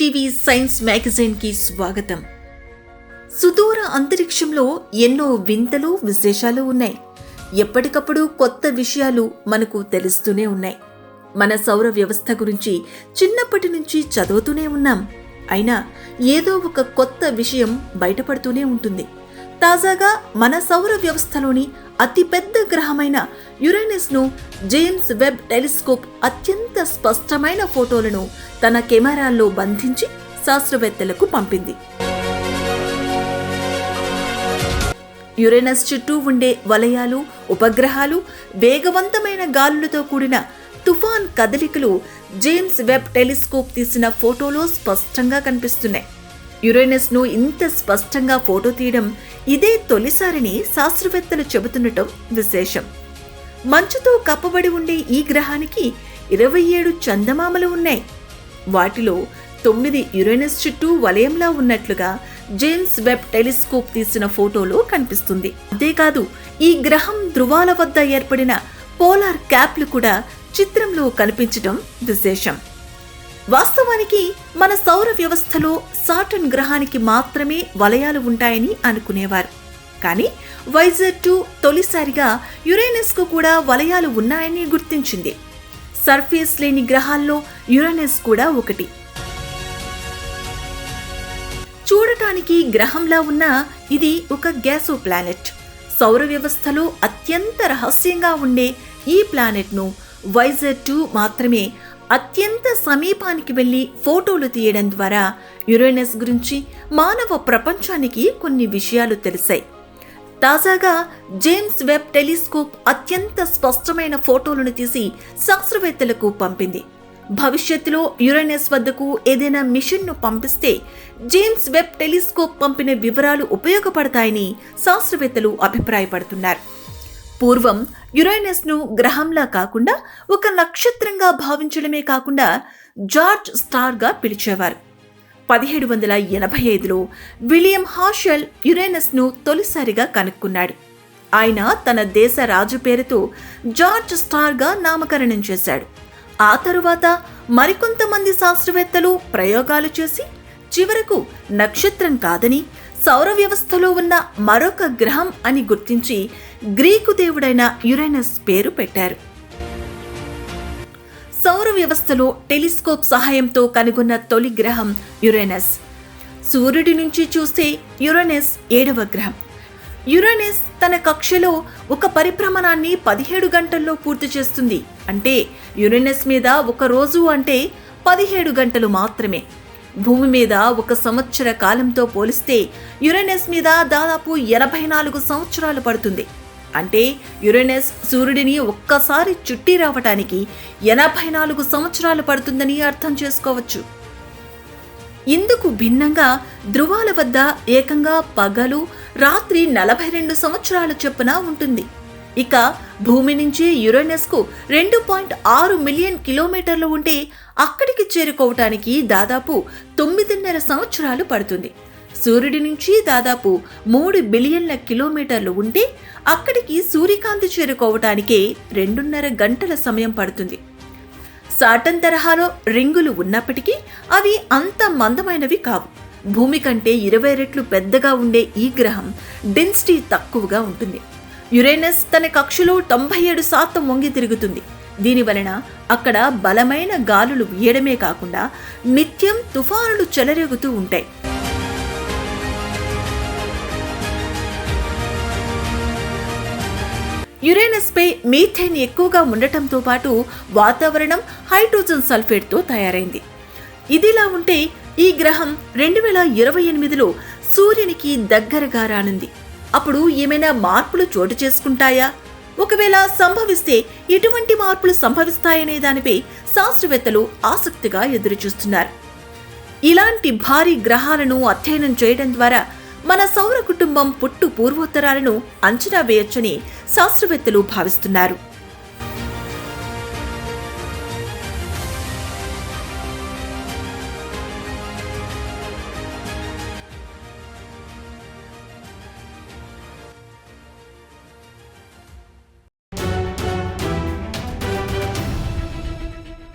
TV science మ్యాగజైన్కి స్వాగతం. సుదూర అంతరిక్షంలో ఎన్నో వింతలు విశేషాలు ఉన్నాయి. ఎప్పటికప్పుడు కొత్త విషయాలు మనకు తెలుస్తూనే ఉన్నాయి. మన సౌర వ్యవస్థ గురించి చిన్నప్పటి నుంచి చదువుతూనే ఉన్నాం. అయినా ఏదో ఒక కొత్త విషయం బయటపడుతూనే ఉంటుంది. తాజాగా మన సౌర వ్యవస్థలోని అతిపెద్ద గ్రహమైన యురేనస్ ను జేమ్స్ వెబ్ టెలిస్కోప్ అత్యంత స్పష్టమైన ఫోటోలను తన కెమెరాల్లో బంధించి శాస్త్రవేత్తలకు పంపింది. యురేనస్ చుట్టూ ఉండే వలయాలు, ఉపగ్రహాలు, వేగవంతమైన గాలులతో కూడిన తుఫాన్ కదలికలు జేమ్స్ వెబ్ టెలిస్కోప్ తీసిన ఫోటోలో స్పష్టంగా కనిపిస్తున్నాయి. యురేనస్ ను ఇంత స్పష్టంగా ఫోటో తీయడం ఇదే తొలిసారని శాస్త్రవేత్తలు చెబుతుండటం విశేషం. మంచుతో కప్పబడి ఉండే ఈ గ్రహానికి 27 చందమామలు ఉన్నాయి. వాటిలో 9 యురేనస్ చుట్టూ వలయంలా ఉన్నట్లుగా జేమ్స్ వెబ్ టెలిస్కోప్ తీసిన ఫోటోలో కనిపిస్తుంది. అంతేకాదు, ఈ గ్రహం ధృవాల వద్ద ఏర్పడిన పోలార్ క్యాప్లు కూడా చిత్రంలో కనిపించడం విశేషం. వాస్తవానికి మన సౌర వ్యవస్థలో సాటర్న్ గ్రహానికి మాత్రమే వలయాలు ఉంటాయని అనుకునేవారు. కానీ వైజర్ 2 తొలిసారిగా యురేనస్ కు కూడా వలయాలు ఉన్నాయని గుర్తించింది. సర్ఫేస్ లేని గ్రహాల్లో యురేనస్ కూడా ఒకటి. చూడటానికి గ్రహంలా ఉన్న ఇది ఒక గ్యాసో ప్లానెట్. సౌర వ్యవస్థలో అత్యంత రహస్యంగా ఉండే ఈ ప్లానెట్ ను వైజర్ 2 మాత్రమే అత్యంత సమీపానికి వెళ్లి ఫోటోలు తీయడం ద్వారా యురేనస్ గురించి మానవ ప్రపంచానికి కొన్ని విషయాలు తెలిసాయి. తాజాగా జేమ్స్ వెబ్ టెలిస్కోప్ అత్యంత స్పష్టమైన ఫోటోలను తీసి శాస్త్రవేత్తలకు పంపింది. భవిష్యత్తులో యురేనస్ వద్దకు ఏదైనా మిషన్ను పంపిస్తే జేమ్స్ వెబ్ టెలిస్కోప్ పంపిన వివరాలు ఉపయోగపడతాయని శాస్త్రవేత్తలు అభిప్రాయపడుతున్నారు. పూర్వం యురేనస్ ను గ్రహంలా కాకుండా ఒక నక్షత్రంగా భావించడమే కాకుండా జార్జ్ స్టార్ గా పిలిచేవారు. 1785లో విలియం హార్షెల్ యురేనస్ ను తొలిసారిగా కనుక్కున్నాడు. ఆయన తన దేశ రాజు పేరుతో జార్జ్ స్టార్ గా నామకరణం చేశాడు. ఆ తరువాత మరికొంతమంది శాస్త్రవేత్తలు ప్రయోగాలు చేసి చివరకు నక్షత్రం కాదని సౌర వ్యవస్థలో ఉన్న మరొక గ్రహం అని గుర్తించి గ్రీకు దేవుడైన యురేనస్ పేరు పెట్టారు. సౌర వ్యవస్థలో టెలిస్కోప్ సహాయంతో కనుగొన్న తొలి గ్రహం యురేనస్. సూర్యుడి నుంచి చూస్తే యురేనస్ 7వ గ్రహం. యురేనస్ తన కక్షలో ఒక పరిభ్రమణాన్ని 17 గంటల్లో పూర్తి చేస్తుంది. అంటే యురేనస్ మీద ఒక రోజు అంటే 17 గంటలు మాత్రమే. భూమి మీద 1 సంవత్సర కాలంతో పోలిస్తే యురేనస్ మీద దాదాపు 84 సంవత్సరాలు పడుతుంది. అంటే యురేనస్ సూర్యుడిని ఒక్కసారి చుట్టి రావటానికి 84 సంవత్సరాలు పడుతుందని అర్థం చేసుకోవచ్చు. ఇందుకు భిన్నంగా ధృవాల వద్ద ఏకంగా పగలు, రాత్రి 42 సంవత్సరాల చొప్పున ఉంటుంది. ఇక భూమి నుంచి యురేనస్ కు 2.6 మిలియన్ కిలోమీటర్లు ఉంటే అక్కడికి చేరుకోవటానికి దాదాపు 9.5 సంవత్సరాలు పడుతుంది. సూర్యుడి నుంచి దాదాపు 3 బిలియన్ల కిలోమీటర్లు ఉంటే అక్కడికి సూర్యకాంతి చేరుకోవటానికే 2.5 గంటల సమయం పడుతుంది. సాటర్న్ తరహాలో రింగులు ఉన్నప్పటికీ అవి అంత మందమైనవి కావు. భూమి కంటే 20 రెట్లు పెద్దగా ఉండే ఈ గ్రహం డెన్సిటీ తక్కువగా ఉంటుంది. యురేనస్ తన కక్షలో 97% వంగి తిరుగుతుంది. దీనివలన అక్కడ బలమైన గాలులు వీయడమే కాకుండా నిత్యం తుఫానులు చెలరేగుతూ ఉంటాయి. యురేనస్ పై మీథేన్ ఎక్కువగా ఉండటంతో పాటు వాతావరణం హైడ్రోజన్ సల్ఫేట్తో తయారైంది. ఇదిలా ఉంటే ఈ గ్రహం 2028లో సూర్యునికి దగ్గరగా రానుంది. అప్పుడు ఏమైనా మార్పులు చోటు చేసుకుంటాయా? ఒకవేళ సంభవిస్తే ఎటువంటి మార్పులు సంభవిస్తాయనే దానిపై శాస్త్రవేత్తలు ఆసక్తిగా ఎదురుచూస్తున్నారు. ఇలాంటి భారీ గ్రహాలను అధ్యయనం చేయడం ద్వారా మన సౌర కుటుంబం పుట్టు పూర్వోత్తరాలను అంచనా వేయొచ్చని శాస్త్రవేత్తలు భావిస్తున్నారు.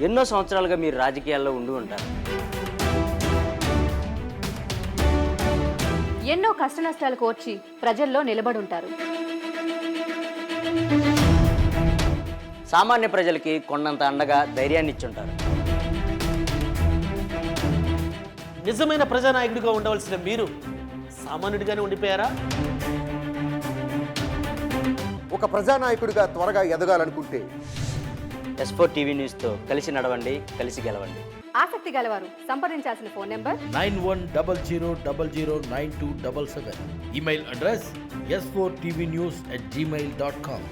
ఎన్నో సంవత్సరాలుగా మీరు రాజకీయాల్లో ఉండి ఉంటారు. ఎన్నో కష్టనష్టాలు కోర్చి ప్రజల్లో నిలబడుంటారు. సామాన్య ప్రజలకి కొండంత అండగా ధైర్యాన్ని ఇచ్చుంటారు. నిజమైన ప్రజానాయకుడిగా ఉండవలసిన మీరు సామాన్యుడిగానే ఉండిపోయారా? ఒక ప్రజానాయకుడిగా త్వరగా ఎదగాలనుకుంటే S4 టీవీ న్యూస్తో కలిసి నడవండి, కలిసి గెలవండి. ఆసక్తి గలవారు సంప్రదించాల్సిన phone number 9100009277. Email address s4tvnews@gmail.com.